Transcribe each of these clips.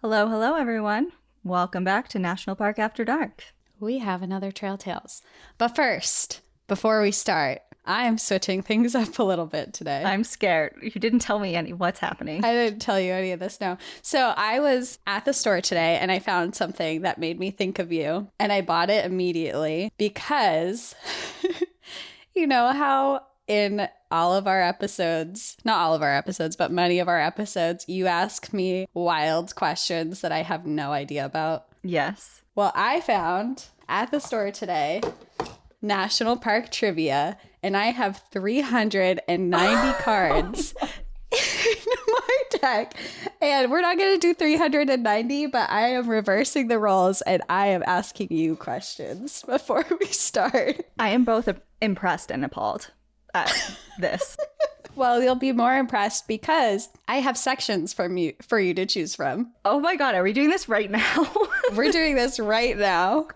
Hello, hello, everyone. Welcome back to National Park After Dark. We have another Trail Tales. But first, before we start, I am switching things up a little bit today. I'm scared. You didn't tell me what's happening. I didn't tell you any of this, no. So I was at the store today and I found something that made me think of you. And I bought it immediately because you know how in all of our episodes, not all of our episodes, but many of our episodes, you ask me wild questions that I have no idea about. Yes. Well, I found at the store today National Park trivia, and I have 390 cards in my deck. And we're not going to do 390, but I am reversing the roles and I am asking you questions before we start. I am both impressed and appalled at this. Well, you'll be more impressed because I have sections for you to choose from. Oh my God, are we doing this right now? We're doing this right now.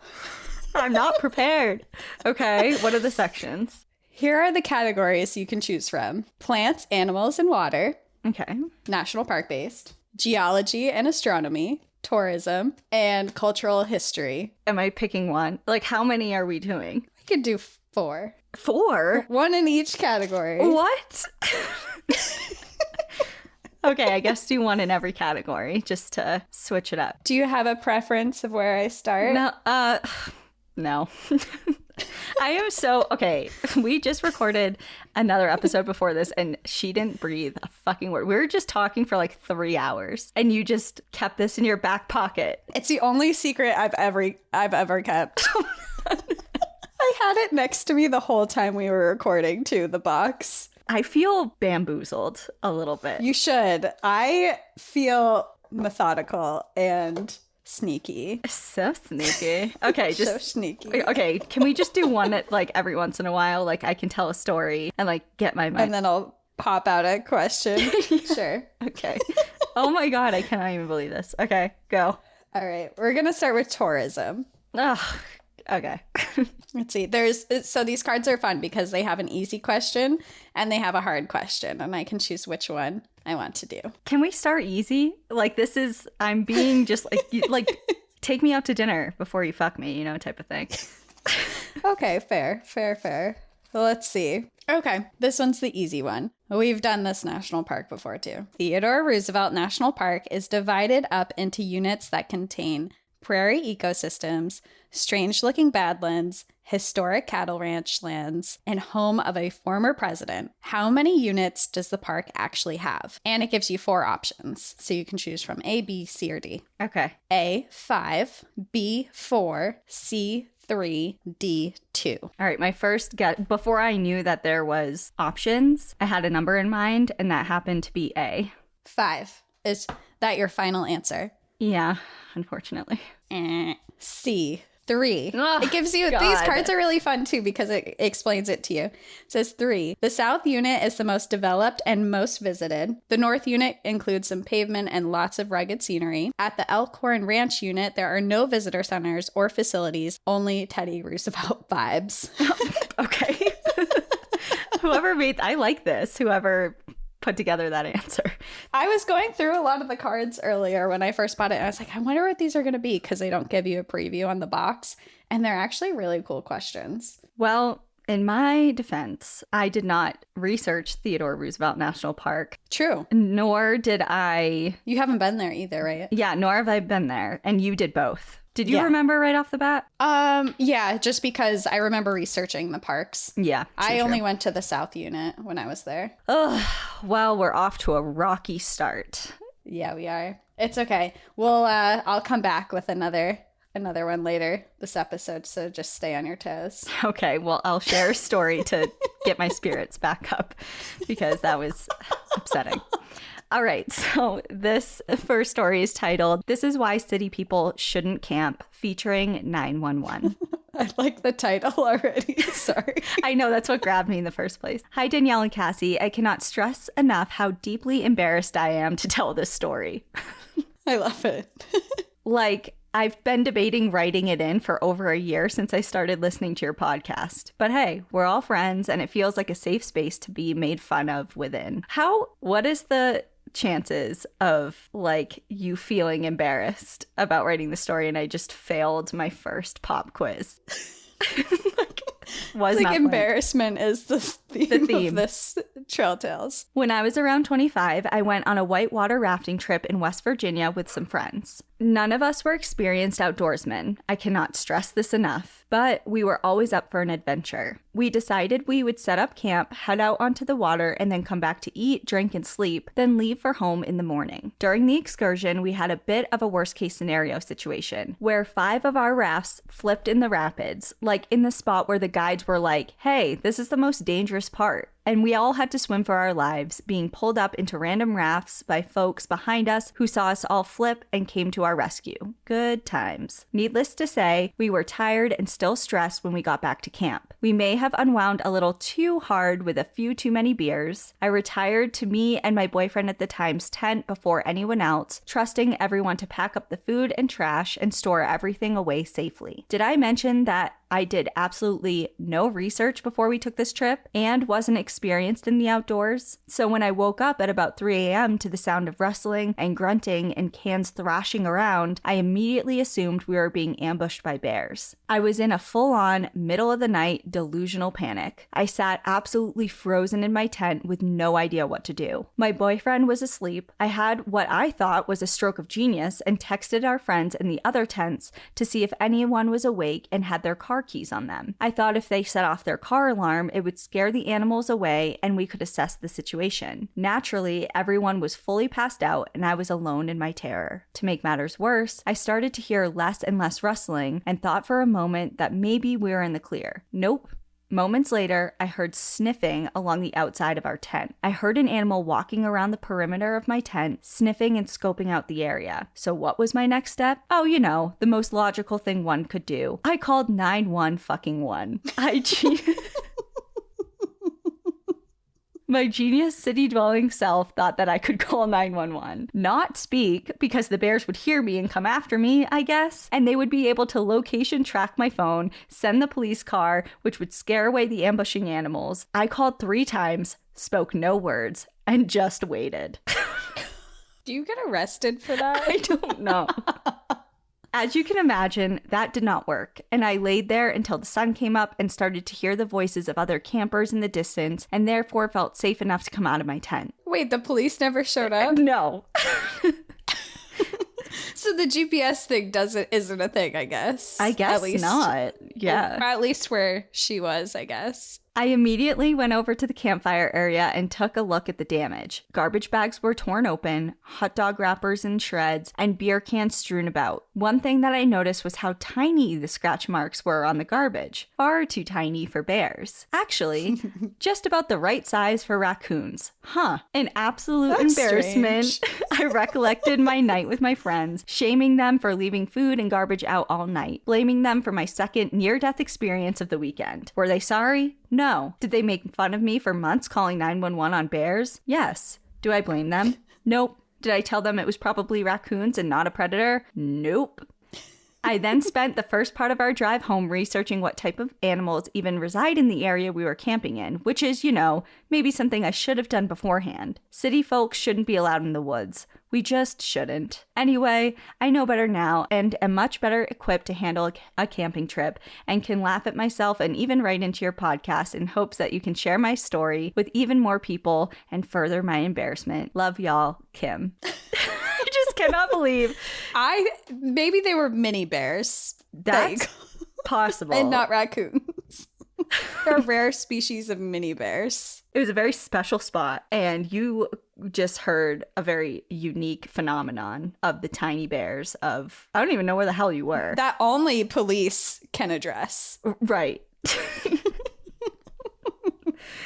I'm not prepared. Okay, what are the sections? Here are the categories you can choose from: plants, animals, and water, Okay. national park based, geology and astronomy, tourism, and cultural history. Am I picking one? Like, how many are we doing? We could do 4. 4? One in each category. What? Okay, I guess do one in every category just to switch it up. Do you have a preference of where I start? No. I am so okay. We just recorded another episode before this and she didn't breathe a fucking word. We were just talking for like 3 hours and you just kept this in your back pocket. It's the only secret I've ever kept. I had it next to me the whole time we were recording too, the box. I feel bamboozled a little bit. You should. I feel methodical and sneaky. So sneaky. Okay, just So sneaky. Okay, can we just do one at like every once in a while? Like I can tell a story and like get my mind. And then I'll pop out a question. Sure. Okay. Oh my God, I cannot even believe this. Okay, go. All right. We're going to start with tourism. Ugh. Okay. Let's see. So these cards are fun because they have an easy question and they have a hard question, and I can choose which one I want to do. Can we start easy? Like this is, I'm being just like take me out to dinner before you fuck me, type of thing. Okay, fair. Well, let's see. Okay, this one's the easy one. We've done this national park before too. Theodore Roosevelt National Park is divided up into units that contain prairie ecosystems, strange-looking badlands, historic cattle ranch lands, and home of a former president. How many units does the park actually have? And it gives you 4 options, so you can choose from A, B, C, or D. Okay. A, 5, B, 4, C, 3, D, 2. All right, my first guess, before I knew that there was options, I had a number in mind, and that happened to be A. 5. Is that your final answer? Yeah, unfortunately. C, 3. Oh, it gives you, God. these cards are really fun too because it explains it to you. It says 3. The South unit is the most developed and most visited. The North unit includes some pavement and lots of rugged scenery. At the Elkhorn Ranch unit, there are no visitor centers or facilities, only Teddy Roosevelt vibes. Okay. I like this, whoever put together that answer. I was going through a lot of the cards earlier when I first bought it, and I was like, I wonder what these are going to be because they don't give you a preview on the box, and they're actually really cool questions. Well, in my defense, I did not research Theodore Roosevelt National Park. True. Nor did I... You haven't been there either, right? Yeah, nor have I been there. And you did both. Did you Yeah. remember right off the bat? Yeah, just because I remember researching the parks. Yeah. I only went to the South unit when I was there. Ugh. Well, we're off to a rocky start. Yeah, we are. It's okay. I'll come back with another one later this episode, so just stay on your toes. Okay, well, I'll share a story to get my spirits back up because that was upsetting. All right, so this first story is titled, "This is Why City People Shouldn't Camp," featuring 911. I like the title already. Sorry. I know, that's what grabbed me in the first place. Hi, Danielle and Cassie. I cannot stress enough how deeply embarrassed I am to tell this story. I love it. Like, I've been debating writing it in for over a year since I started listening to your podcast. But hey, we're all friends and it feels like a safe space to be made fun of within. What is the chances of like you feeling embarrassed about writing the story, and I just failed my first pop quiz. Was like not embarrassment is the theme of this Trail Tales. When I was around 25, I went on a whitewater rafting trip in West Virginia with some friends. None of us were experienced outdoorsmen. I cannot stress this enough, but we were always up for an adventure. We decided we would set up camp, head out onto the water, and then come back to eat, drink, and sleep, then leave for home in the morning. During the excursion, we had a bit of a worst-case scenario situation, where 5 of our rafts flipped in the rapids, like in the spot where the guides were like, hey, this is the most dangerous part. And we all had to swim for our lives, being pulled up into random rafts by folks behind us who saw us all flip and came to our rescue. Good times. Needless to say, we were tired and still stressed when we got back to camp. We may have unwound a little too hard with a few too many beers. I retired to me and my boyfriend at the time's tent before anyone else, trusting everyone to pack up the food and trash and store everything away safely. Did I mention that I did absolutely no research before we took this trip and wasn't experienced in the outdoors? So when I woke up at about 3 a.m. to the sound of rustling and grunting and cans thrashing around, I immediately assumed we were being ambushed by bears. I was in a full-on, middle-of-the-night delusional panic. I sat absolutely frozen in my tent with no idea what to do. My boyfriend was asleep. I had what I thought was a stroke of genius and texted our friends in the other tents to see if anyone was awake and had their car keys on them. I thought if they set off their car alarm, it would scare the animals away and we could assess the situation. Naturally, everyone was fully passed out and I was alone in my terror. To make matters worse, I started to hear less and less rustling and thought for a moment that maybe we were in the clear. Nope. Moments later, I heard sniffing along the outside of our tent. I heard an animal walking around the perimeter of my tent, sniffing and scoping out the area. So what was my next step? Oh, you know, the most logical thing one could do. I called 911. My genius city-dwelling self thought that I could call 911. Not speak, because the bears would hear me and come after me, I guess, and they would be able to location track my phone, send the police car, which would scare away the ambushing animals. I called 3 times, spoke no words, and just waited. Do you get arrested for that? I don't know. As you can imagine, that did not work, and I laid there until the sun came up and started to hear the voices of other campers in the distance, and therefore felt safe enough to come out of my tent. Wait, the police never showed up? No. So the GPS thing isn't a thing, I guess. I guess at least not. Yeah. Or at least where she was, I guess. I immediately went over to the campfire area and took a look at the damage. Garbage bags were torn open, hot dog wrappers in shreds, and beer cans strewn about. One thing that I noticed was how tiny the scratch marks were on the garbage. Far too tiny for bears. Actually, just about the right size for raccoons. An absolute That's embarrassment. I recollected my night with my friends, shaming them for leaving food and garbage out all night, blaming them for my second near-death experience of the weekend. Were they sorry? No. Did they make fun of me for months calling 911 on bears? Yes. Do I blame them? Nope. Did I tell them it was probably raccoons and not a predator? Nope. I then spent the first part of our drive home researching what type of animals even reside in the area we were camping in, which is, you know, maybe something I should have done beforehand. City folks shouldn't be allowed in the woods. We just shouldn't. Anyway, I know better now and am much better equipped to handle a camping trip and can laugh at myself and even write into your podcast in hopes that you can share my story with even more people and further my embarrassment. Love y'all, Kim. I just cannot believe. Maybe they were mini bears. That's possible. And not raccoons. They're a rare species of mini bears. It was a very special spot, and you just heard a very unique phenomenon of the tiny bears of, I don't even know where the hell you were. That only police can address. Right.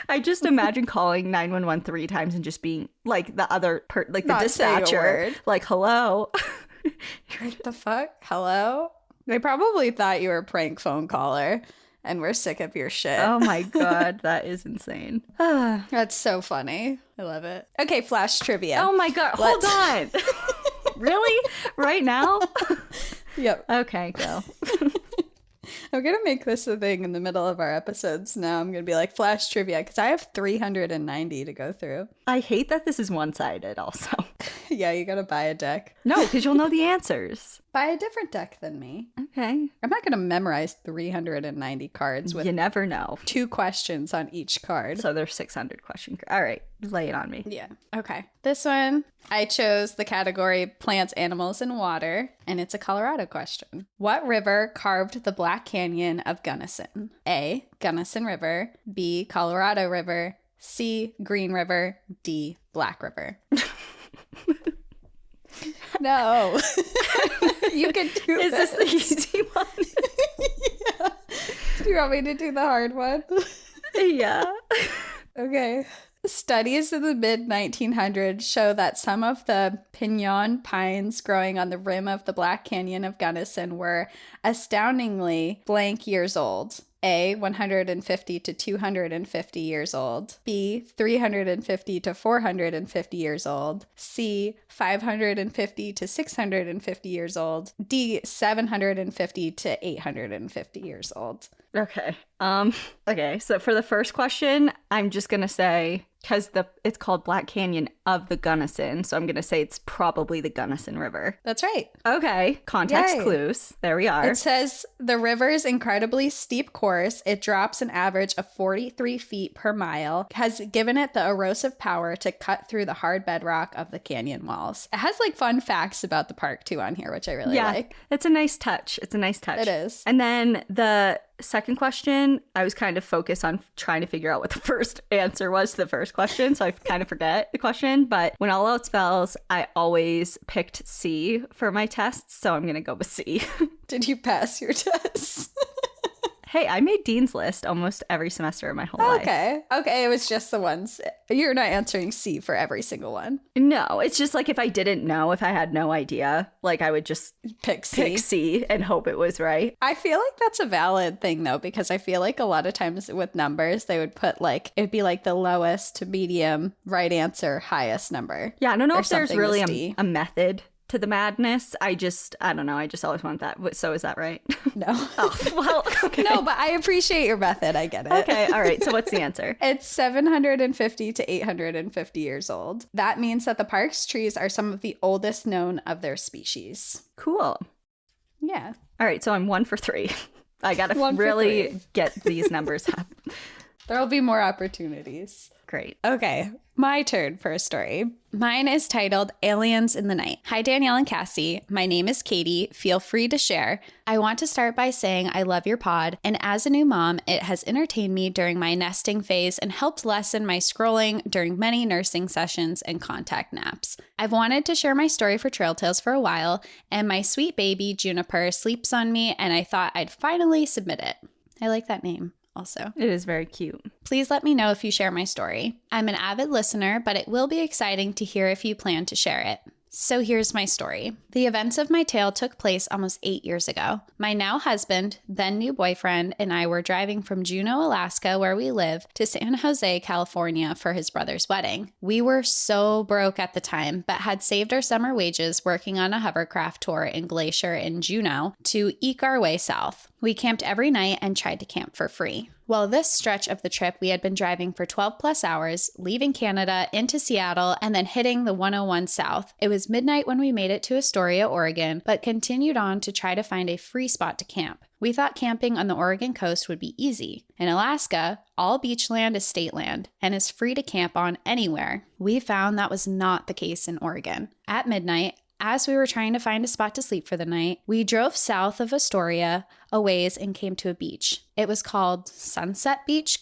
I just imagine calling 911 3 times and just being like the other, the Not dispatcher, like, hello. What the fuck? Hello? They probably thought you were a prank phone caller and we're sick of your shit. Oh my God, that is insane. That's so funny. I love it. Okay, flash trivia. Oh my God, hold on. Really? Right now? Yep. Okay, go. I'm going to make this a thing in the middle of our episodes now. I'm going to be like flash trivia because I have 390 to go through. I hate that this is one-sided also. Yeah, you got to buy a deck. No, because you'll know the answers. Buy a different deck than me. Okay. I'm not going to memorize 390 cards with You never know. 2 questions on each card. So there's 600 question. All right, lay it on me. Yeah. Okay. This one, I chose the category plants, animals, and water, and it's a Colorado question. What river carved the Black Canyon of Gunnison? A. Gunnison River. B. Colorado River. C. Green River. D. Black River. No. You can do Is this the easy one? Yeah. Do you want me to do the hard one? Yeah. Okay. Studies in the mid 1900s show that some of the pinon pines growing on the rim of the Black Canyon of Gunnison were astoundingly blank years old. A, 150 to 250 years old. B, 350 to 450 years old. C, 550 to 650 years old. D, 750 to 850 years old. Okay. Okay, so for the first question, I'm just gonna say, because it's called Black Canyon of the Gunnison, so I'm gonna say it's probably the Gunnison River. That's right. Okay, context Yay. clues. There we are. It says the river's incredibly steep course, it drops an average of 43 feet per mile, has given it the erosive power to cut through the hard bedrock of the canyon walls. It has like fun facts about the park too on here, which I really like. It's a nice touch. It's a nice touch. It is. And then the second question, I was kind of focused on trying to figure out what the first answer was to the first question, so I kind of forget the question. But when all else fails, I always picked C for my tests, so I'm going to go with C. Did you pass your test? Hey, I made Dean's List almost every semester of my whole life. Okay, it was just the ones. You're not answering C for every single one. No, it's just like if I didn't know, if I had no idea, like I would just Pick C. pick C and hope it was right. I feel like that's a valid thing though, because I feel like a lot of times with numbers, they would put like, it'd be like the lowest to medium, right answer, highest number. Yeah, I don't know Or if there's something really was D. a method to the madness. I don't know. I just always want that. So is that right? No. Oh, well, okay. No, but I appreciate your method. I get it. Okay, all right. So what's the answer? It's 750 to 850 years old. That means that the park's trees are some of the oldest known of their species. Cool. Yeah. All right, so I'm 1 for 3. I gotta 1 for really 3. get these numbers up. There'll be more opportunities. Great. Okay, my turn for a story. Mine is titled Aliens in the Night. Hi, Danielle and Cassie. My name is Katie. Feel free to share. I want to start by saying I love your pod, and as a new mom, it has entertained me during my nesting phase and helped lessen my scrolling during many nursing sessions and contact naps. I've wanted to share my story for Trail Tales for a while, and my sweet baby Juniper sleeps on me, and I thought I'd finally submit it. I like that name. Also, It is very cute. please let me know if you share my story. I'm an avid listener, but it will be exciting to hear if you plan to share it. So here's my story. The events of my tale took place almost 8 years ago. My now husband, then new boyfriend, and I were driving from Juneau, Alaska, where we live, to San Jose, California for his brother's wedding. We were so broke at the time, but had saved our summer wages working on a hovercraft tour in Glacier in Juneau to eke our way south. We camped every night and tried to camp for free. Well, this stretch of the trip, we had been driving for 12 plus hours, leaving Canada into Seattle, and then hitting the 101 south. It was midnight when we made it to Astoria, Oregon, but continued on to try to find a free spot to camp. We thought camping on the Oregon coast would be easy. In Alaska, all beach land is state land and is free to camp on anywhere. We found that was not the case in Oregon. At midnight, as we were trying to find a spot to sleep for the night, we drove south of Astoria a ways and came to a beach. It was called Sunset Beach,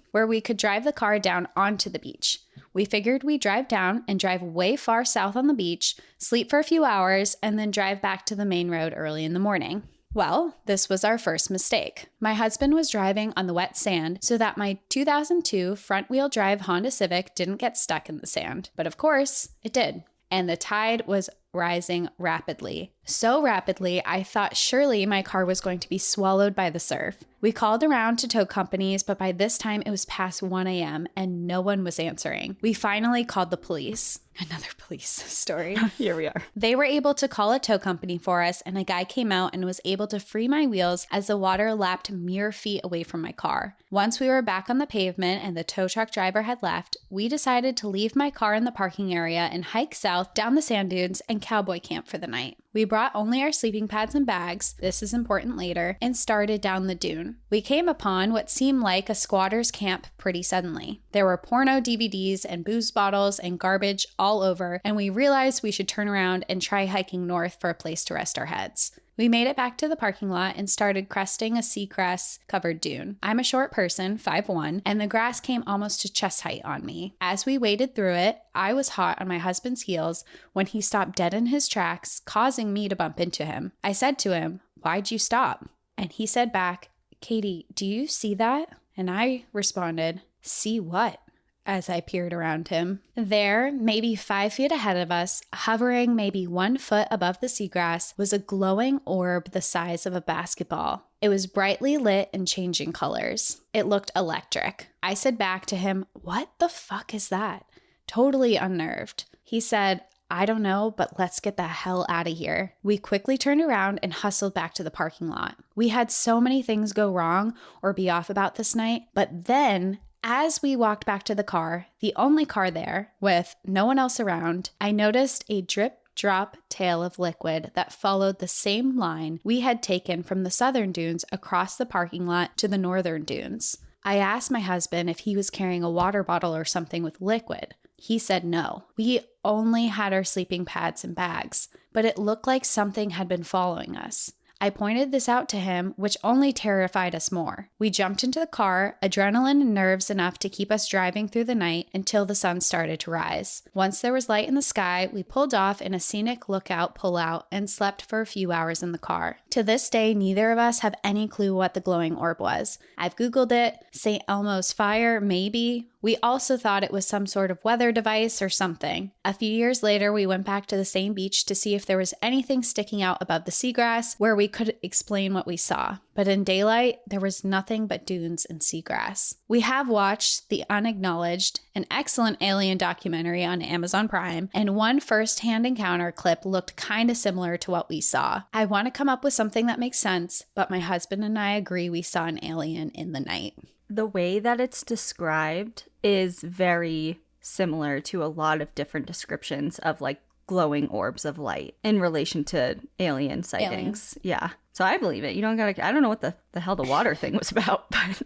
where we could drive the car down onto the beach. We figured we'd drive down and drive way far south on the beach, sleep for a few hours, and then drive back to the main road early in the morning. Well, this was our first mistake. My husband was driving on the wet sand so that my 2002 front-wheel drive Honda Civic didn't get stuck in the sand. But of course, it did. And the tide was rising rapidly. So rapidly, I thought surely my car was going to be swallowed by the surf. We called around to tow companies, but by this time it was past 1 a.m. and no one was answering. We finally called the police. Another police story. Here we are. They were able to call a tow company for us, and a guy came out and was able to free my wheels as the water lapped mere feet away from my car. Once we were back on the pavement and the tow truck driver had left, we decided to leave my car in the parking area and hike south down the sand dunes and cowboy camp for the night. We brought only our sleeping pads and bags, this is important later, and started down the dune. We came upon what seemed like a squatter's camp pretty suddenly. There were porno DVDs and booze bottles and garbage all over, and we realized we should turn around and try hiking north for a place to rest our heads. We made it back to the parking lot and started cresting a seagrass-covered dune. I'm a short person, 5'1", and the grass came almost to chest height on me. As we waded through it, I was hot on my husband's heels when he stopped dead in his tracks, causing me to bump into him. I said to him, "Why'd you stop?" And he said back, "Katie, do you see that?" And I responded, "See what?" as I peered around him. There, maybe 5 feet ahead of us, hovering maybe 1 foot above the seagrass, was a glowing orb the size of a basketball. It was brightly lit and changing colors. It looked electric. I said back to him, "What the fuck is that?" Totally unnerved. He said, "I don't know, but let's get the hell out of here." We quickly turned around and hustled back to the parking lot. We had so many things go wrong or be off about this night, but then as we walked back to the car, the only car there, with no one else around, I noticed a drip-drop tail of liquid that followed the same line we had taken from the southern dunes across the parking lot to the northern dunes. I asked my husband if he was carrying a water bottle or something with liquid. He said no. We only had our sleeping pads and bags, but it looked like something had been following us. I pointed this out to him, which only terrified us more. We jumped into the car, adrenaline and nerves enough to keep us driving through the night until the sun started to rise. Once there was light in the sky, we pulled off in a scenic lookout pullout and slept for a few hours in the car. To this day, neither of us have any clue what the glowing orb was. I've Googled it, St. Elmo's fire, maybe. We also thought it was some sort of weather device or something. A few years later, we went back to the same beach to see if there was anything sticking out above the seagrass where we could explain what we saw. But in daylight, there was nothing but dunes and seagrass. We have watched The Unacknowledged, an excellent alien documentary on Amazon Prime, and one first-hand encounter clip looked kind of similar to what we saw. I want to come up with something that makes sense, but my husband and I agree we saw an alien in the night. The way that it's described is very similar to a lot of different descriptions of like glowing orbs of light in relation to alien sightings. Yeah. So I believe it. You don't gotta, I don't know what the hell the water thing was about, but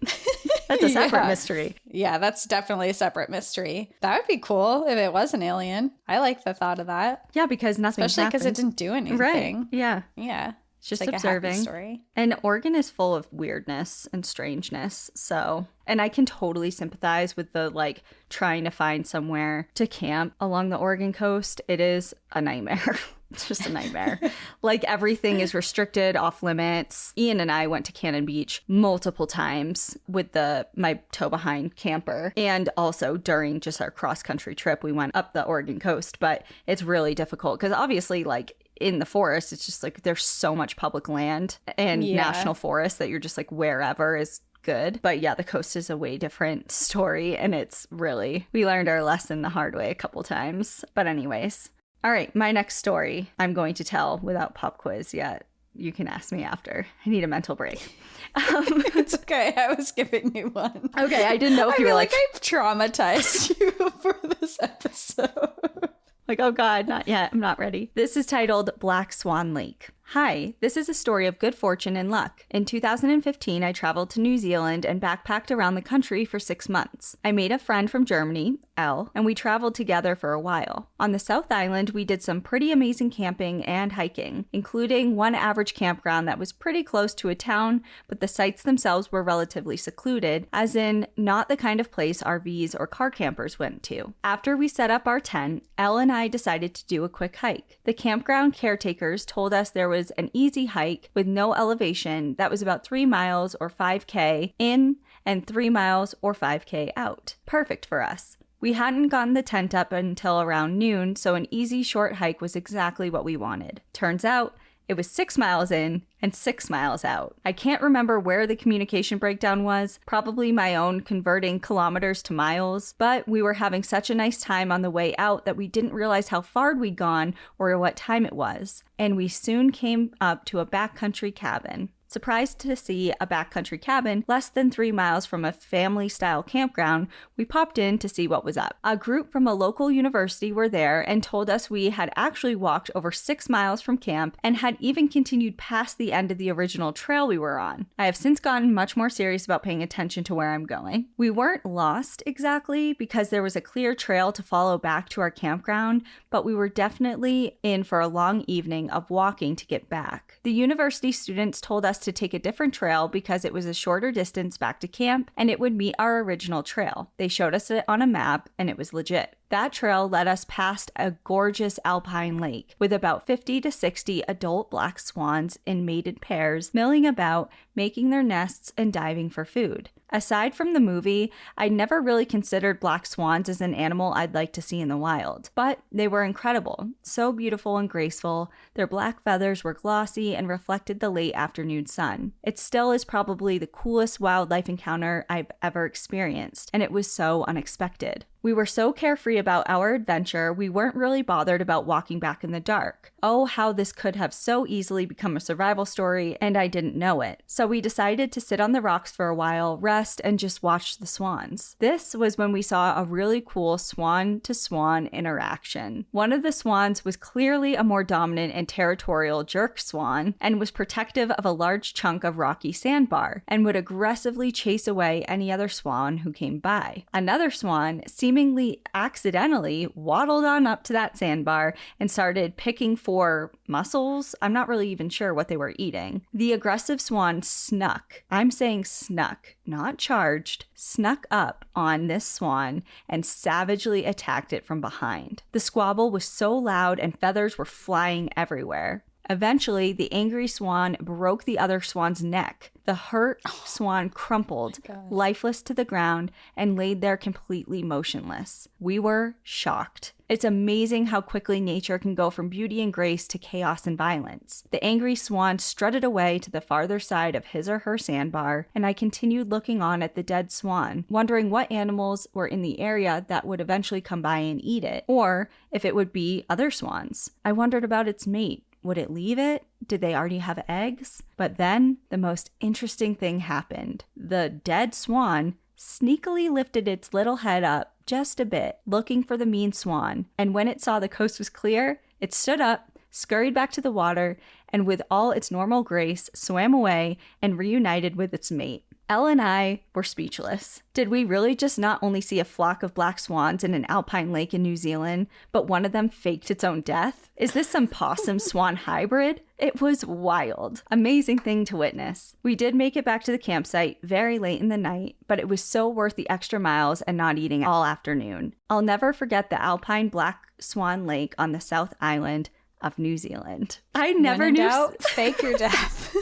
that's a separate mystery. Yeah, that's definitely a separate mystery. That would be cool if it was an alien. I like the thought of that. Yeah, because nothing especially because it didn't do anything. Right. Yeah. Yeah. Just like observing. A happy story. And Oregon is full of weirdness and strangeness. So, and I can totally sympathize with the like trying to find somewhere to camp along the Oregon coast. It is a nightmare. It's just a nightmare. Like everything is restricted, off limits. Ian and I went to Cannon Beach multiple times with my tow behind camper. And also during just our cross country trip, we went up the Oregon coast. But it's really difficult because obviously like in the forest, it's just like there's so much public land and national forest that you're just like wherever is good. But yeah, the coast is a way different story. And it's really, we learned our lesson the hard way a couple times. But anyways. All right, my next story I'm going to tell without pop quiz yet. You can ask me after. I need a mental break. It's okay. I was giving you one. Okay, I didn't know if you were like I've traumatized you for this episode. Like, oh God, not yet. I'm not ready. This is titled Black Swan Lake. Hi, this is a story of good fortune and luck. In 2015, I traveled to New Zealand and backpacked around the country for 6 months. I made a friend from Germany, Elle, and we traveled together for a while. On the South Island, we did some pretty amazing camping and hiking, including one average campground that was pretty close to a town, but the sites themselves were relatively secluded, as in not the kind of place RVs or car campers went to. After we set up our tent, Elle and I decided to do a quick hike. The campground caretakers told us there was an easy hike with no elevation that was about 3 miles or 5K in and 3 miles or 5K out. Perfect for us. We hadn't gotten the tent up until around noon, so an easy short hike was exactly what we wanted. Turns out, it was 6 miles in and 6 miles out. I can't remember where the communication breakdown was, probably my own converting kilometers to miles, but we were having such a nice time on the way out that we didn't realize how far we'd gone or what time it was. And we soon came up to a backcountry cabin. Surprised to see a backcountry cabin less than 3 miles from a family-style campground, we popped in to see what was up. A group from a local university were there and told us we had actually walked over 6 miles from camp and had even continued past the end of the original trail we were on. I have since gotten much more serious about paying attention to where I'm going. We weren't lost exactly because there was a clear trail to follow back to our campground, but we were definitely in for a long evening of walking to get back. The university students told us to take a different trail because it was a shorter distance back to camp and it would meet our original trail. They showed us it on a map and it was legit. That trail led us past a gorgeous alpine lake with about 50 to 60 adult black swans in mated pairs milling about, making their nests and diving for food. Aside from the movie, I'd never really considered black swans as an animal I'd like to see in the wild, but they were incredible, so beautiful and graceful. Their black feathers were glossy and reflected the late afternoon sun. It still is probably the coolest wildlife encounter I've ever experienced, and it was so unexpected. We were so carefree about our adventure, we weren't really bothered about walking back in the dark. Oh, how this could have so easily become a survival story, and I didn't know it. So we decided to sit on the rocks for a while, rest, and just watch the swans. This was when we saw a really cool swan-to-swan interaction. One of the swans was clearly a more dominant and territorial jerk swan, and was protective of a large chunk of rocky sandbar, and would aggressively chase away any other swan who came by. Another swan, seemingly accidentally, waddled on up to that sandbar and started picking for mussels. I'm not really even sure what they were eating. The aggressive swan snuck, I'm saying snuck, not charged, snuck up on this swan and savagely attacked it from behind. The squabble was so loud and feathers were flying everywhere. Eventually, the angry swan broke the other swan's neck. The hurt swan crumpled, lifeless to the ground, and laid there completely motionless. We were shocked. It's amazing how quickly nature can go from beauty and grace to chaos and violence. The angry swan strutted away to the farther side of his or her sandbar, and I continued looking on at the dead swan, wondering what animals were in the area that would eventually come by and eat it, or if it would be other swans. I wondered about its mate. Would it leave it? Did they already have eggs? But then the most interesting thing happened. The dead swan sneakily lifted its little head up just a bit, looking for the mean swan. And when it saw the coast was clear, it stood up, scurried back to the water, and with all its normal grace, swam away and reunited with its mate. Elle and I were speechless. Did we really just not only see a flock of black swans in an alpine lake in New Zealand, but one of them faked its own death? Is this some possum-swan hybrid? It was wild. Amazing thing to witness. We did make it back to the campsite very late in the night, but it was so worth the extra miles and not eating all afternoon. I'll never forget the alpine black swan lake on the South Island of New Zealand. I never knew. Fake your death.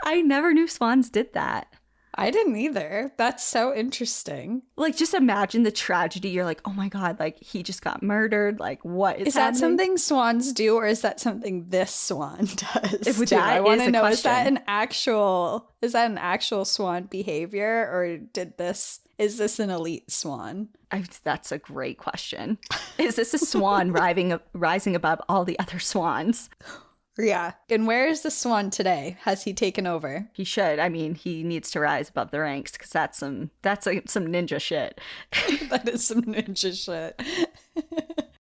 I never knew swans did that. I didn't either. That's so interesting. Like, just imagine the tragedy. You're like, oh my God, like, he just got murdered. Like, what is that happening? something swans do, or is that something this swan does? I want to know, is that an actual swan behavior, or is this an elite swan? That's a great question. Is this a swan rising above all the other swans? Yeah. And where is the swan today? Has he taken over? He should. I mean, he needs to rise above the ranks because that's some ninja shit. That is some ninja shit.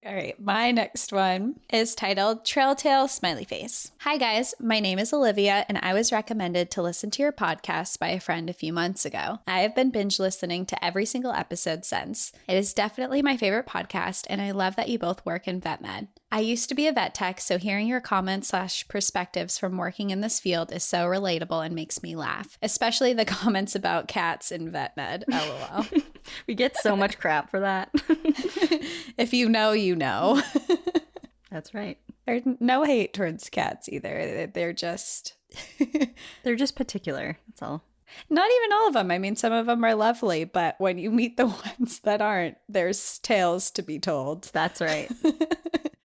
All right, my next one is titled Trail Tale Smiley Face. Hi guys, my name is Olivia and I was recommended to listen to your podcast by a friend a few months ago. I have been binge listening to every single episode since. It is definitely my favorite podcast and I love that you both work in vet med. I used to be a vet tech, so hearing your comments / perspectives from working in this field is so relatable and makes me laugh, especially the comments about cats in vet med, lol. We get so much crap for that. If you know, you know. That's right. There's no hate towards cats either. They're just... They're just particular. That's all. Not even all of them. I mean, some of them are lovely, but when you meet the ones that aren't, there's tales to be told. That's right.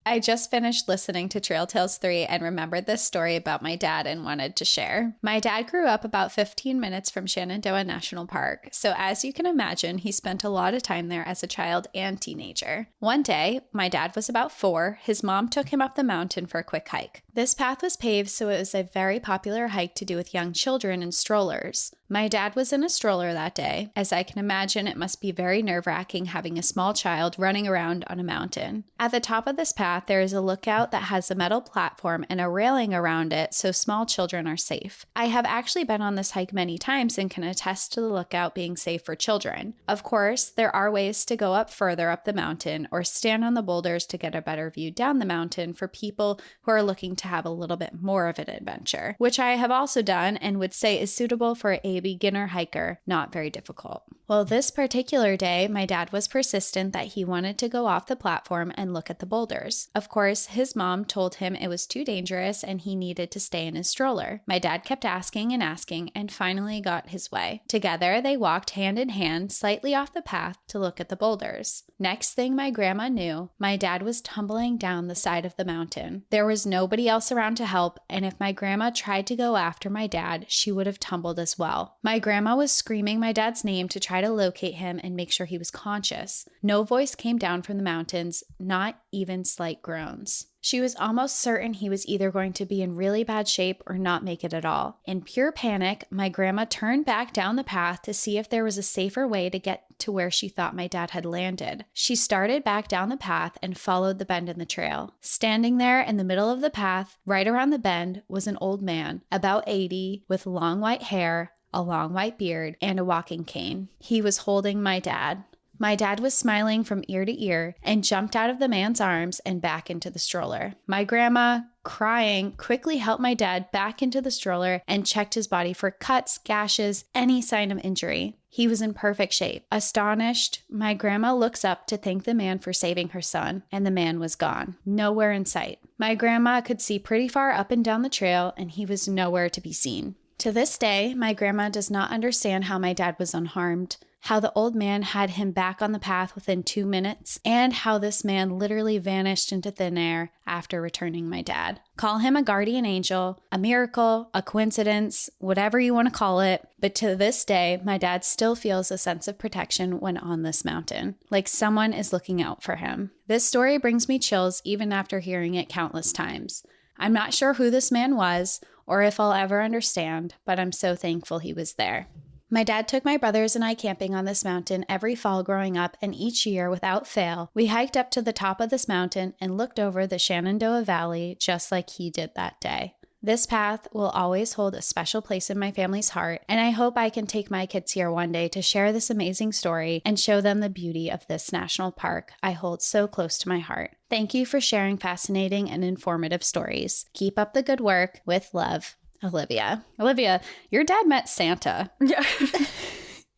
I just finished listening to Trail Tales 3 and remembered this story about my dad and wanted to share. My dad grew up about 15 minutes from Shenandoah National Park, so as you can imagine, he spent a lot of time there as a child and teenager. One day, my dad was about 4, his mom took him up the mountain for a quick hike. This path was paved, so it was a very popular hike to do with young children in strollers. My dad was in a stroller that day. As I can imagine, it must be very nerve-wracking having a small child running around on a mountain. At the top of this path, there is a lookout that has a metal platform and a railing around it so small children are safe. I have actually been on this hike many times and can attest to the lookout being safe for children. Of course, there are ways to go up further up the mountain or stand on the boulders to get a better view down the mountain for people who are looking to have a little bit more of an adventure, which I have also done and would say is suitable for a beginner hiker, not very difficult. Well, this particular day, my dad was persistent that he wanted to go off the platform and look at the boulders. Of course, his mom told him it was too dangerous and he needed to stay in his stroller. My dad kept asking and finally got his way. Together, they walked hand in hand slightly off the path to look at the boulders. Next thing my grandma knew, my dad was tumbling down the side of the mountain. There was nobody else around to help, and if my grandma tried to go after my dad, she would have tumbled as well. My grandma was screaming my dad's name to try to locate him and make sure he was conscious. No voice came down from the mountains, not even slight groans. She was almost certain he was either going to be in really bad shape or not make it at all. In pure panic, my grandma turned back down the path to see if there was a safer way to get to where she thought my dad had landed. She started back down the path and followed the bend in the trail. Standing there in the middle of the path, right around the bend, was an old man, about 80, with long white hair, a long white beard, and a walking cane. He was holding my dad. My dad was smiling from ear to ear and jumped out of the man's arms and back into the stroller. My grandma, crying, quickly helped my dad back into the stroller and checked his body for cuts, gashes, any sign of injury. He was in perfect shape. Astonished, my grandma looks up to thank the man for saving her son, and the man was gone, nowhere in sight. My grandma could see pretty far up and down the trail, and he was nowhere to be seen. To this day, my grandma does not understand how my dad was unharmed, how the old man had him back on the path within 2 minutes, and how this man literally vanished into thin air after returning my dad. Call him a guardian angel, a miracle, a coincidence, whatever you want to call it, but to this day, my dad still feels a sense of protection when on this mountain, like someone is looking out for him. This story brings me chills even after hearing it countless times. I'm not sure who this man was or if I'll ever understand, but I'm so thankful he was there. My dad took my brothers and I camping on this mountain every fall growing up, and each year, without fail, we hiked up to the top of this mountain and looked over the Shenandoah Valley just like he did that day. This path will always hold a special place in my family's heart, and I hope I can take my kids here one day to share this amazing story and show them the beauty of this national park I hold so close to my heart. Thank you for sharing fascinating and informative stories. Keep up the good work. With love, Olivia. Olivia, your dad met Santa. Yeah.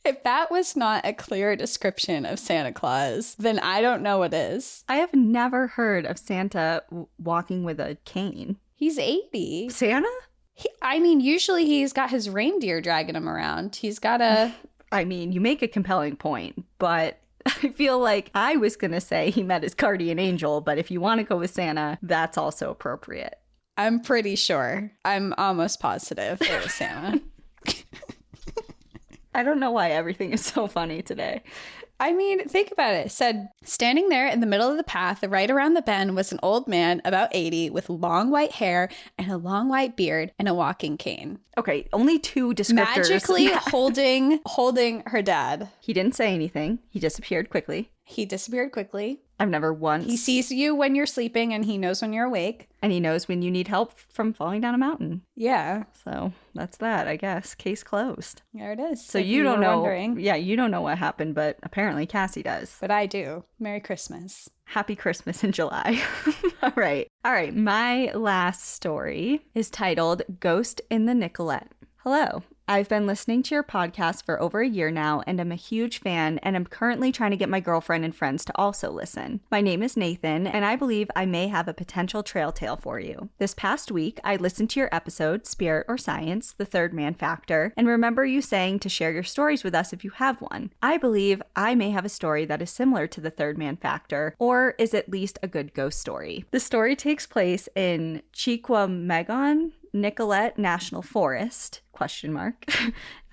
If that was not a clear description of Santa Claus, then I don't know what is. I have never heard of Santa walking with a cane. He's 80. Santa? Usually he's got his reindeer dragging him around. He's got a... I mean, you make a compelling point, but I feel like I was going to say he met his guardian angel, but if you want to go with Santa, that's also appropriate. I'm pretty sure. I'm almost positive it was Santa. I don't know why everything is so funny today. I mean, think about it. It said, standing there in the middle of the path, right around the bend, was an old man about 80 with long white hair and a long white beard and a walking cane. Okay, only 2 descriptors. Magically holding her dad. He didn't say anything. He disappeared quickly. He disappeared quickly. I've never once. He sees you when you're sleeping and he knows when you're awake. And he knows when you need help from falling down a mountain. Yeah. So that's that, I guess. Case closed. There it is. So you don't know. Yeah, you don't know what happened, but apparently Cassie does. But I do. Merry Christmas. Happy Christmas in July. All right. My last story is titled Ghost in the Nicolette. Hello. I've been listening to your podcast for over a year now and I'm a huge fan and I'm currently trying to get my girlfriend and friends to also listen. My name is Nathan and I believe I may have a potential trail tale for you. This past week, I listened to your episode, Spirit or Science, the Third Man Factor, and remember you saying to share your stories with us if you have one. I believe I may have a story that is similar to the Third Man Factor, or is at least a good ghost story. The story takes place in Chequamegon, Nicolet National Forest, ? I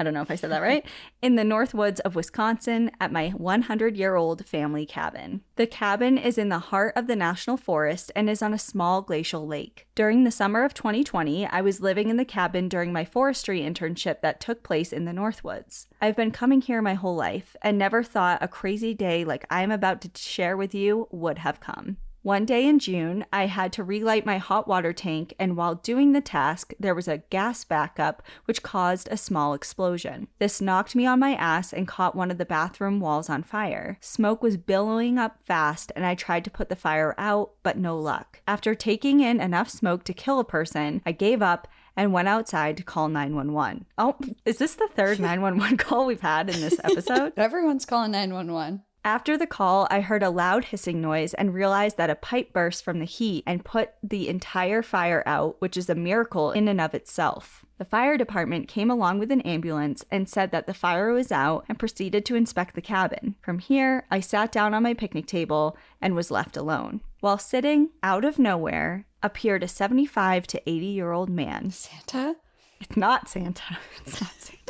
don't know if I said that right, in the North Woods of Wisconsin at my 100-year-old family cabin. The cabin is in the heart of the National Forest and is on a small glacial lake. During the summer of 2020, I was living in the cabin during my forestry internship that took place in the North Woods. I've been coming here my whole life and never thought a crazy day like I'm about to share with you would have come. One day in June, I had to relight my hot water tank, and while doing the task, there was a gas backup which caused a small explosion. This knocked me on my ass and caught one of the bathroom walls on fire. Smoke was billowing up fast, and I tried to put the fire out, but no luck. After taking in enough smoke to kill a person, I gave up and went outside to call 911. Oh, is this the third 911 call we've had in this episode? Everyone's calling 911. After the call, I heard a loud hissing noise and realized that a pipe burst from the heat and put the entire fire out, which is a miracle in and of itself. The fire department came along with an ambulance and said that the fire was out and proceeded to inspect the cabin. From here, I sat down on my picnic table and was left alone. While sitting, out of nowhere, appeared a 75 to 80-year-old man. Santa? It's not Santa. It's not Santa.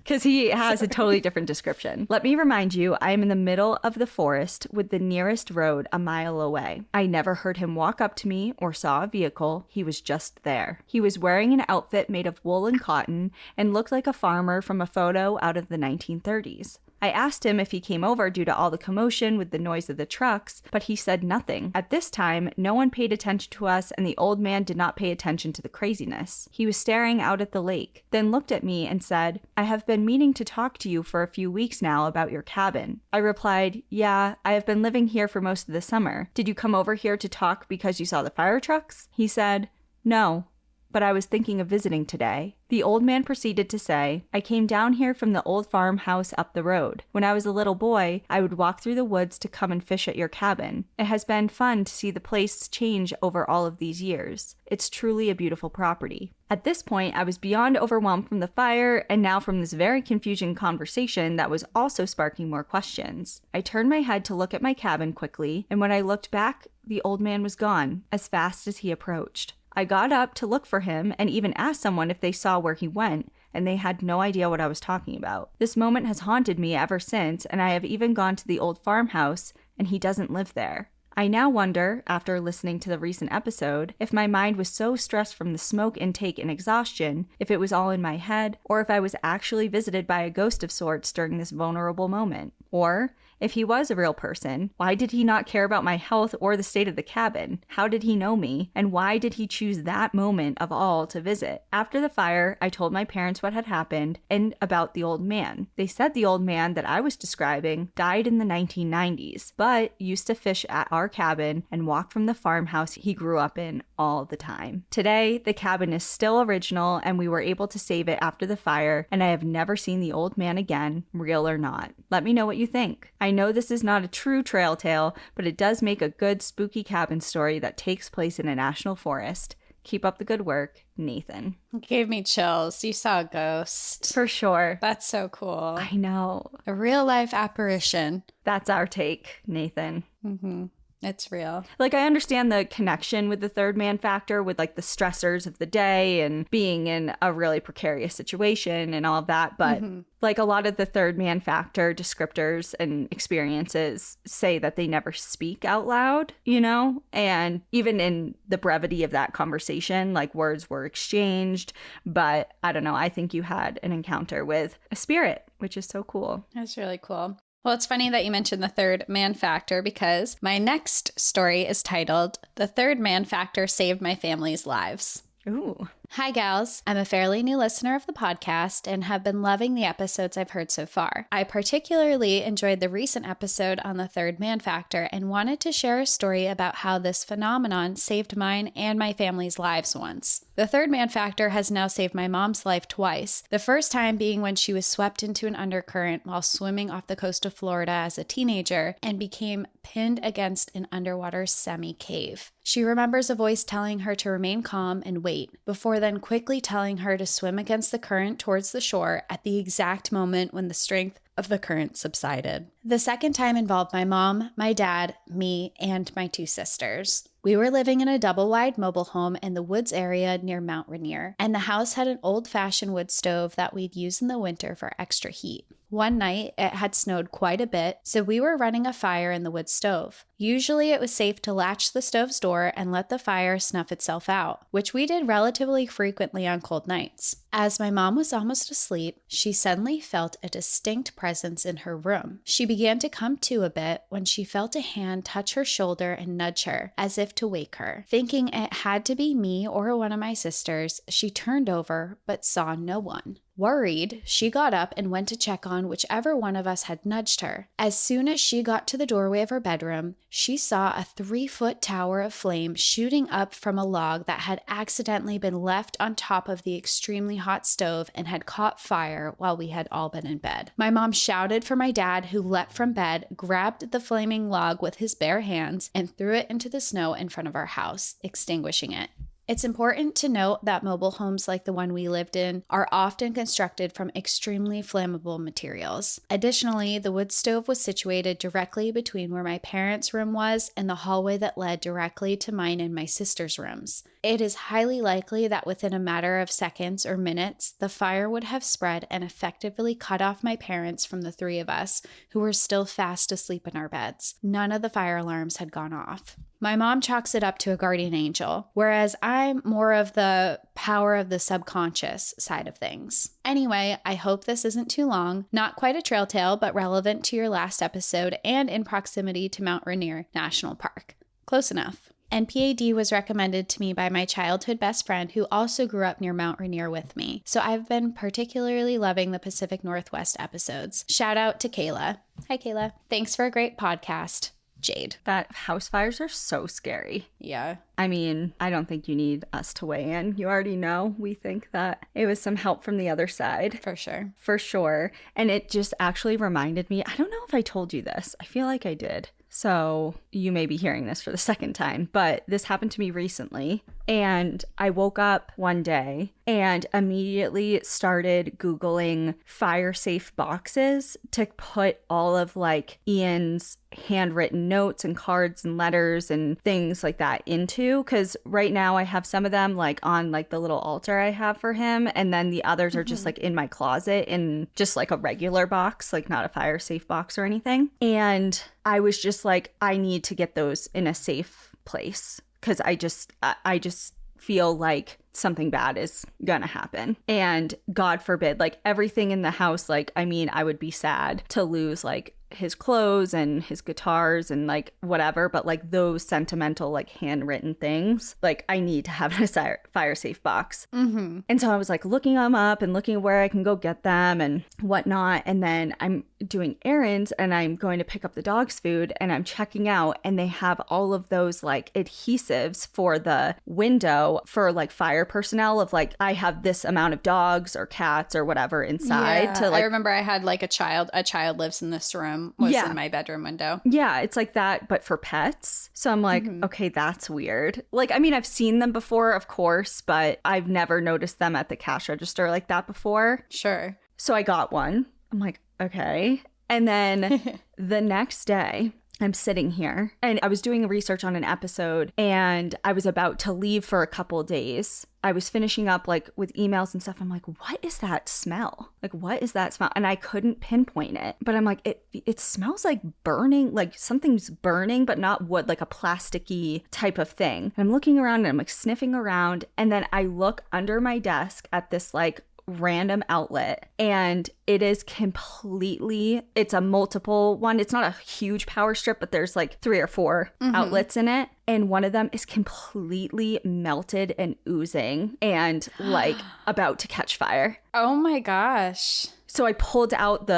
Because he has a totally different description. Let me remind you, I am in the middle of the forest with the nearest road a mile away. I never heard him walk up to me or saw a vehicle. He was just there. He was wearing an outfit made of wool and cotton and looked like a farmer from a photo out of the 1930s. I asked him if he came over due to all the commotion with the noise of the trucks, but he said nothing. At this time, no one paid attention to us and the old man did not pay attention to the craziness. He was staring out at the lake, then looked at me and said, "I have been meaning to talk to you for a few weeks now about your cabin." I replied, "Yeah, I have been living here for most of the summer. Did you come over here to talk because you saw the fire trucks?" He said, "No, but I was thinking of visiting today." The old man proceeded to say, "I came down here from the old farmhouse up the road. When I was a little boy, I would walk through the woods to come and fish at your cabin. It has been fun to see the place change over all of these years. It's truly a beautiful property." At this point, I was beyond overwhelmed from the fire and now from this very confusing conversation that was also sparking more questions. I turned my head to look at my cabin quickly, and when I looked back, the old man was gone as fast as he approached. I got up to look for him and even asked someone if they saw where he went, and they had no idea what I was talking about. This moment has haunted me ever since, and I have even gone to the old farmhouse, and he doesn't live there. I now wonder, after listening to the recent episode, if my mind was so stressed from the smoke intake and exhaustion, if it was all in my head, or if I was actually visited by a ghost of sorts during this vulnerable moment. Or, if he was a real person, why did he not care about my health or the state of the cabin? How did he know me? And why did he choose that moment of all to visit? After the fire, I told my parents what had happened and about the old man. They said the old man that I was describing died in the 1990s, but used to fish at our cabin and walk from the farmhouse he grew up in all the time. Today, the cabin is still original and we were able to save it after the fire, and I have never seen the old man again, real or not. Let me know what you think. I know this is not a true trail tale, but it does make a good spooky cabin story that takes place in a national forest. Keep up the good work, Nathan. It gave me chills. You saw a ghost. For sure. That's so cool. I know. A real life apparition. That's our take, Nathan. Mm-hmm. It's real. Like, I understand the connection with the third man factor with like the stressors of the day and being in a really precarious situation and all of that. But like a lot of the third man factor descriptors and experiences say that they never speak out loud, you know? And even in the brevity of that conversation, like words were exchanged. But I don't know. I think you had an encounter with a spirit, which is so cool. That's really cool. Well, it's funny that you mentioned the third man factor because my next story is titled, "The Third Man Factor Saved My Family's Lives." Ooh. Hi, gals. I'm a fairly new listener of the podcast and have been loving the episodes I've heard so far. I particularly enjoyed the recent episode on the third man factor and wanted to share a story about how this phenomenon saved mine and my family's lives once. The third man factor has now saved my mom's life twice, the first time being when she was swept into an undercurrent while swimming off the coast of Florida as a teenager and became pinned against an underwater semi-cave. She remembers a voice telling her to remain calm and wait, before then quickly telling her to swim against the current towards the shore at the exact moment when the strength of the current subsided. The second time involved my mom, my dad, me, and my 2 sisters. We were living in a double-wide mobile home in the woods area near Mount Rainier, and the house had an old-fashioned wood stove that we'd use in the winter for extra heat. One night, it had snowed quite a bit, so we were running a fire in the wood stove. Usually, it was safe to latch the stove's door and let the fire snuff itself out, which we did relatively frequently on cold nights. As my mom was almost asleep, she suddenly felt a distinct presence in her room. She began to come to a bit when she felt a hand touch her shoulder and nudge her, as if to wake her. Thinking it had to be me or one of my sisters, she turned over but saw no one. Worried, she got up and went to check on whichever one of us had nudged her. As soon as she got to the doorway of her bedroom, she saw a 3-foot tower of flame shooting up from a log that had accidentally been left on top of the extremely hot stove and had caught fire while we had all been in bed. My mom shouted for my dad, who leapt from bed, grabbed the flaming log with his bare hands, and threw it into the snow in front of our house, extinguishing it. It's important to note that mobile homes like the one we lived in are often constructed from extremely flammable materials. Additionally, the wood stove was situated directly between where my parents' room was and the hallway that led directly to mine and my sister's rooms. It is highly likely that within a matter of seconds or minutes, the fire would have spread and effectively cut off my parents from the 3 of us, who were still fast asleep in our beds. None of the fire alarms had gone off. My mom chalks it up to a guardian angel, whereas I'm more of the power of the subconscious side of things. Anyway, I hope this isn't too long. Not quite a trail tale, but relevant to your last episode and in proximity to Mount Rainier National Park. Close enough. NPAD was recommended to me by my childhood best friend who also grew up near Mount Rainier with me, so I've been particularly loving the Pacific Northwest episodes. Shout out to Kayla. Hi, Kayla. Thanks for a great podcast. Jade. That house fires are so scary. Yeah. I mean, I don't think you need us to weigh in. You already know we think that it was some help from the other side. For sure. For sure. And it just actually reminded me, I don't know if I told you this. I feel like I did. So you may be hearing this for the second time, but this happened to me recently. And I woke up one day and immediately started Googling fire safe boxes to put all of like Ian's handwritten notes and cards and letters and things like that into. Because right now I have some of them like on like the little altar I have for him. And then the others are just like in my closet in just like a regular box, like not a fire safe box or anything. And I was just like, I need to get those in a safe place because I just feel like something bad is gonna happen. And God forbid, like everything in the house, like, I mean, I would be sad to lose like his clothes and his guitars and like whatever, but like those sentimental like handwritten things, like I need to have a fire safe box. And so I was like looking them up and looking where I can go get them and whatnot. And then I'm doing errands and I'm going to pick up the dog's food and I'm checking out and they have all of those like adhesives for the window for like fire personnel of like, I have this amount of dogs or cats or whatever inside. To like, I remember I had like a child lives in this room, was in my bedroom window. Yeah, it's like that, but for pets. So I'm like, okay, that's weird. Like, I mean, I've seen them before, of course, but I've never noticed them at the cash register like that before. Sure. So I got one. I'm like, okay. And then the next day, I'm sitting here and I was doing research on an episode and I was about to leave for a couple days. I was finishing up like with emails and stuff. I'm like, what is that smell? Like, what is that smell? And I couldn't pinpoint it, but I'm like, it smells like burning, like something's burning, but not wood, like a plasticky type of thing. And I'm looking around and I'm like sniffing around. And then I look under my desk at this like random outlet, and it is completely, it's a multiple one. It's not a huge power strip, but there's like 3 or 4 outlets in it. And one of them is completely melted and oozing and like about to catch fire. Oh my gosh. So I pulled out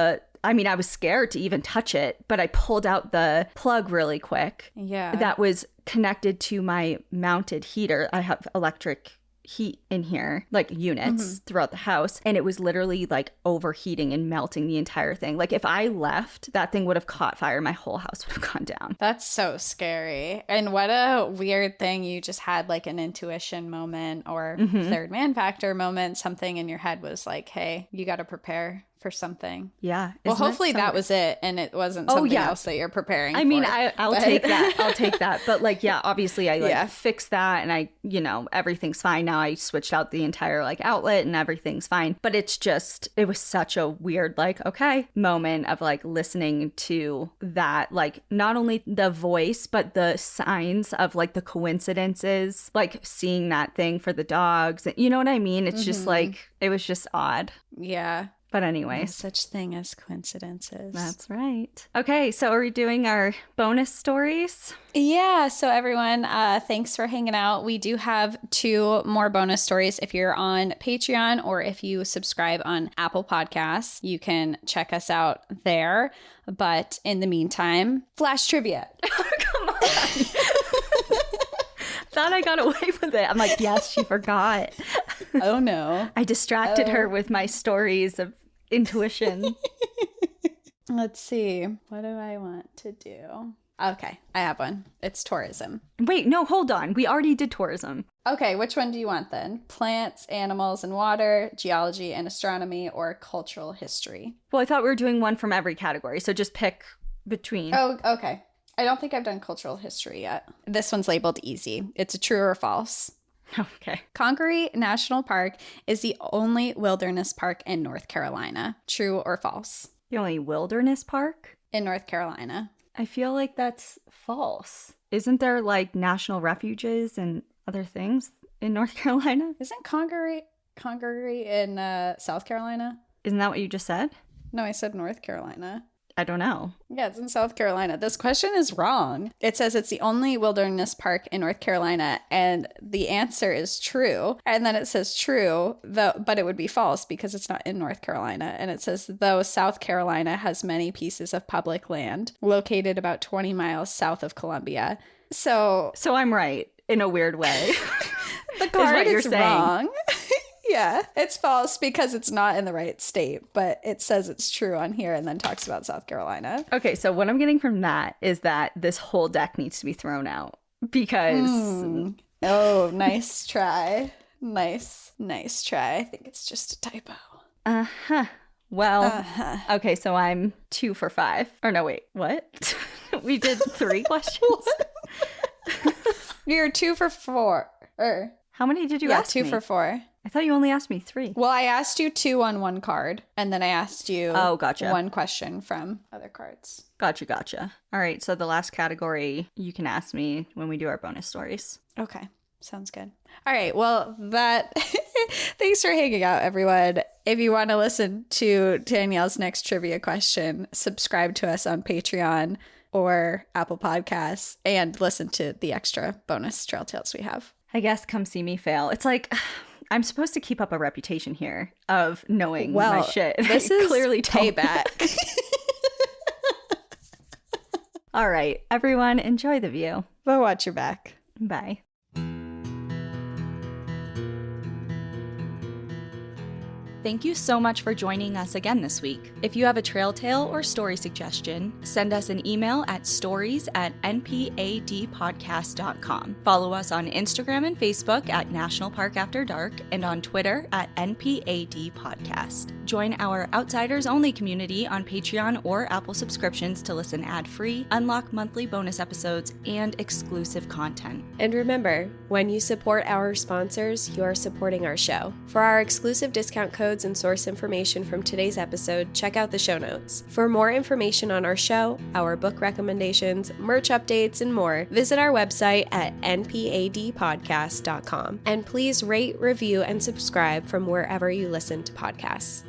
I was scared to even touch it, but I pulled out the plug really quick. Yeah. That was connected to my mounted heater. I have electric heat in here, like units throughout the house, and it was literally like overheating and melting the entire thing. Like if I left, that thing would have caught fire. My whole house would have gone down. That's so scary. And what a weird thing. You just had like an intuition moment or third man factor moment. Something in your head was like, hey, you got to prepare for something. Yeah. Well, hopefully that was it, and it wasn't something else that you're preparing I mean, I'll take that. I'll take that. But like, yeah, obviously I fixed that, and I, everything's fine now. I switched out the entire like outlet and everything's fine. But it's just, it was such a weird, like, okay, moment of like listening to that, like not only the voice, but the signs of like the coincidences, like seeing that thing for the dogs. You know what I mean? It's just like, it was just odd. Yeah. But anyways. No such thing as coincidences. That's right. Okay, so are we doing our bonus stories? Yeah, so everyone, thanks for hanging out. We do have 2 more bonus stories. If you're on Patreon or if you subscribe on Apple Podcasts, you can check us out there. But in the meantime, flash trivia. Oh, come on. Thought I got away with it. I'm like, yes, she forgot. Oh, no. I distracted her with my stories of intuition. Let's see. What do I want to do? Okay, I have one. It's tourism. Wait, no, hold on. We already did tourism. Okay, which one do you want then? Plants, animals, and water, geology and astronomy, or cultural history? Well, I thought we were doing one from every category, so just pick between. Oh, okay. I don't think I've done cultural history yet. This one's labeled easy. It's a true or false. Okay. Congaree National Park is the only wilderness park in North Carolina. True or false? The only wilderness park? In North Carolina. I feel like that's false. Isn't there like national refuges and other things in North Carolina? Isn't Congaree in South Carolina? Isn't that what you just said? No, I said North Carolina. I don't know. Yeah, it's in South Carolina. This question is wrong. It says it's the only wilderness park in North Carolina, and the answer is true. And then it says true, but it would be false because it's not in North Carolina. And it says, though South Carolina has many pieces of public land located about 20 miles south of Columbia. So I'm right in a weird way. The card is wrong. Yeah, it's false because it's not in the right state, but it says it's true on here and then talks about South Carolina. Okay, so what I'm getting from that is that this whole deck needs to be thrown out because... Oh, nice try. Nice try. I think it's just a typo. Uh-huh. Well, okay, so I'm 2 for 5. Or no, wait, what? We did 3 questions? You're 2 for 4. How many did you ask me? 2 for 4. I thought you only asked me 3. Well, I asked you 2 on one card, and then I asked you gotcha. 1 question from other cards. Gotcha. All right, so the last category you can ask me when we do our bonus stories. Okay, sounds good. All right, well, thanks for hanging out, everyone. If you want to listen to Danielle's next trivia question, subscribe to us on Patreon or Apple Podcasts and listen to the extra bonus Trail Tales we have. I guess come see me fail. It's like... I'm supposed to keep up a reputation here of knowing my shit. This is clearly payback. All right, everyone, enjoy the view. But watch your back. Bye. Thank you so much for joining us again this week. If you have a trail tale or story suggestion, send us an email at stories@npadpodcast.com. Follow us on Instagram and Facebook at National Park After Dark and on Twitter at NPAD Podcast. Join our Outsiders Only community on Patreon or Apple subscriptions to listen ad-free, unlock monthly bonus episodes, and exclusive content. And remember, when you support our sponsors, you're supporting our show. For our exclusive discount code, codes and source information from today's episode, check out the show notes. For more information on our show, our book recommendations, merch updates, and more, visit our website at npadpodcast.com. And please rate, review, and subscribe from wherever you listen to podcasts.